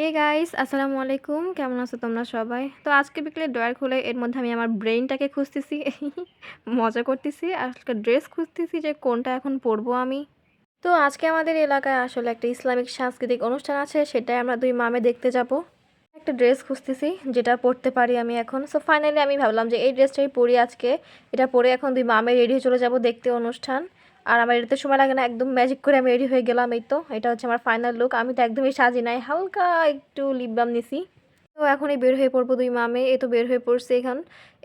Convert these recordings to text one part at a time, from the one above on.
Hey guys, আসসালামু আলাইকুম। কেমন আছো তোমরা সবাই? তো আজকে বিকেলে ড্রয়ার খুলে এর মধ্যে আমি আমার ব্রেইনটাকে খুঁজতেছি। মজা করতেছি। আজকে ড্রেস খুঁজতেছি যে কোনটা এখন পরবো আমি। তো আজকে আমাদের এলাকায় আসলে একটা ইসলামিক সাংস্কৃতিক অনুষ্ঠান আছে, সেটাই আমরা ২ মামে দেখতে যাব। একটা ড্রেস খুঁজতেছি যেটা পরতে পারি আমি এখন। সো ফাইনালি আমি ভাবলাম যে এই ড্রেসটাই পরি আজকে। এটা পরে এখন ২ মামে রেডি হয়ে চলে যাব দেখতে অনুষ্ঠান। আর আমার এটাতে সময় লাগে না, একদম ম্যাজিক করে আমি রেডি হয়ে গেলাম। এই তো এটা হচ্ছে আমার ফাইনাল লুক। আমি তো একদমই সাজি নাই, হালকা একটু লিপ বাম নিছি। তো এখনই বের হয়ে পড়বো ২ মামে। এই তো বের হয়ে পড়ছি এখন।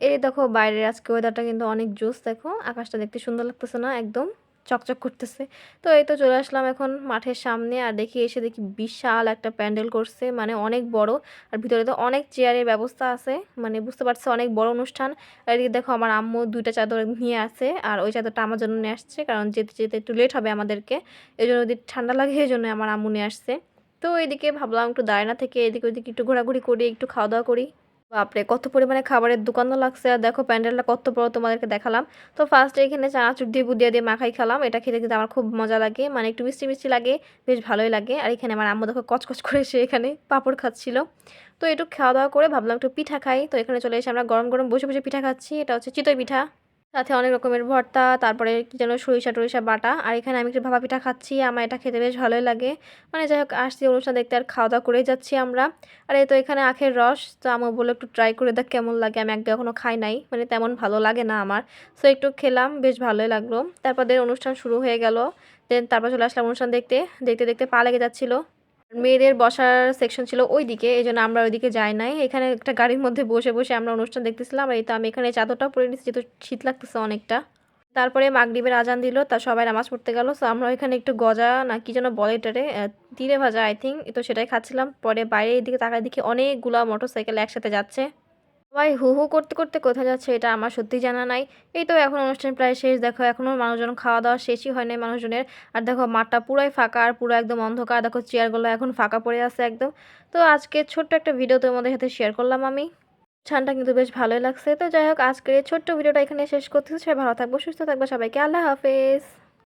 এই দেখো বাইরের আজকে ওয়েদারটা কিন্তু অনেক জোস। দেখো আকাশটা দেখতে সুন্দর লাগতেছে না? একদম চকচক করতেছে। তো এই তো চলে আসলাম এখন মাঠের সামনে। আর এসে দেখি বিশাল একটা প্যান্ডেল করছে, মানে অনেক বড়। আর ভিতরে তো অনেক চেয়ারের ব্যবস্থা আছে, মানে বুঝতে পারছে অনেক বড় অনুষ্ঠান। আর এদিকে দেখো আমার আম্মু ২টা চাদর নিয়ে আসে, আর ওই চাদরটা আমার জন্য নিয়ে আসছে, কারণ যেতে যেতে একটু লেট হবে আমাদেরকে। এই জন্য যদি ঠান্ডা লাগে এই জন্য আমার আম্মু নিয়ে আসছে। তো এদিকে ভাবলাম একটু দাঁড়ায় না থেকে এদিকে ওইদিকে একটু ঘোরাঘুরি করি, একটু খাওয়া দাওয়া করি। বাপরে কত পরিমাণে খাবারের দোকানও লাগছে। আর দেখো প্যান্ডেলটা কত বড়, তোমাদেরকে দেখালাম। তো ফার্স্টে এখানে চানাচুর দিয়ে বুদিয়া দিয়ে মাখাই খেলাম। এটা খেতে কিন্তু আমার খুব মজা লাগে, মানে একটু মিষ্টি মিষ্টি লাগে, বেশ ভালোই লাগে। আর এখানে আমার আম্মু দেখো কচকচ করে সে এখানে পাঁপড় খাচ্ছিল। তো একটু খাওয়া দাওয়া করে ভাবলাম একটু পিঠা খাই। তো এখানে চলে এসে আমরা গরম গরম বসে বসে পিঠা খাচ্ছি। এটা হচ্ছে চিতই পিঠা, সাথে অনেক রকমের ভর্তা, তারপরে কি যেন সরিষা টরিষা বাটা। আর এখানে আমি একটু ভাপা পিঠা খাচ্ছি, আমার এটা খেতে বেশ ভালোই লাগে। মানে যাই হোক আসছি অনুষ্ঠান দেখতে, আর খাওয়া দাওয়া করেই যাচ্ছি আমরা। আর এই তো এখানে আখের রস, তো আমার বলে একটু ট্রাই করে দেখ কেমন লাগে। আমি একদম এখনও খাই নাই, মানে তেমন ভালো লাগে না আমার। সো একটু খেলাম, বেশ ভালোই লাগলো। তারপর অনুষ্ঠান শুরু হয়ে গেল। তারপর চলে আসলাম অনুষ্ঠান দেখতে। দেখতে দেখতে পা লেগে যাচ্ছিল। মেয়েদের বসার সেকশন ছিল ওইদিকে, এজন্য আমরা ওইদিকে যাই নাই। এখানে একটা গাড়ির মধ্যে বসে বসে আমরা অনুষ্ঠান দেখতেছিলাম। আর এই তো আমি এখানে চাদরটাও পরে নিচ্ছি, যেহেতু শীত লাগতেছে অনেকটা। তারপরে মাগরিবের আজান দিল, তা সবাই নামাজ পড়তে গেল। সো আমরা এখানে একটু গজা না কি যেন বলে এটারে, তিলে ভাজা আই থিঙ্ক, তো সেটাই খাচ্ছিলাম। পরে বাইরে এদিকে তাকায় দেখি অনেকগুলা মোটরসাইকেল একসাথে যাচ্ছে। সবাই হু হু করতে করতে কোথায় যাচ্ছে এটা আমার সত্যিই জানা নাই। এই তো এখন অনুষ্ঠান প্রায় শেষ। দেখো এখনও মানুষজন খাওয়া দাওয়া শেষই হয় নাই মানুষজনের। আর দেখো মাঠটা পুরাই ফাঁকা, আর পুরো একদম অন্ধকার। দেখো চেয়ারগুলো এখন ফাঁকা পড়ে আছে একদম। তো আজকে ছোট্ট একটা ভিডিও তোমাদের সাথে শেয়ার করলাম আমি। অনুষ্ঠানটা কিন্তু বেশ ভালোই লাগছে। তো যাই হোক আজকের এই ছোট্ট ভিডিওটা এখানে শেষ করতেছি। সবাই ভালো থাকবো, সুস্থ থাকবো, সবাইকে আল্লাহ হাফেজ।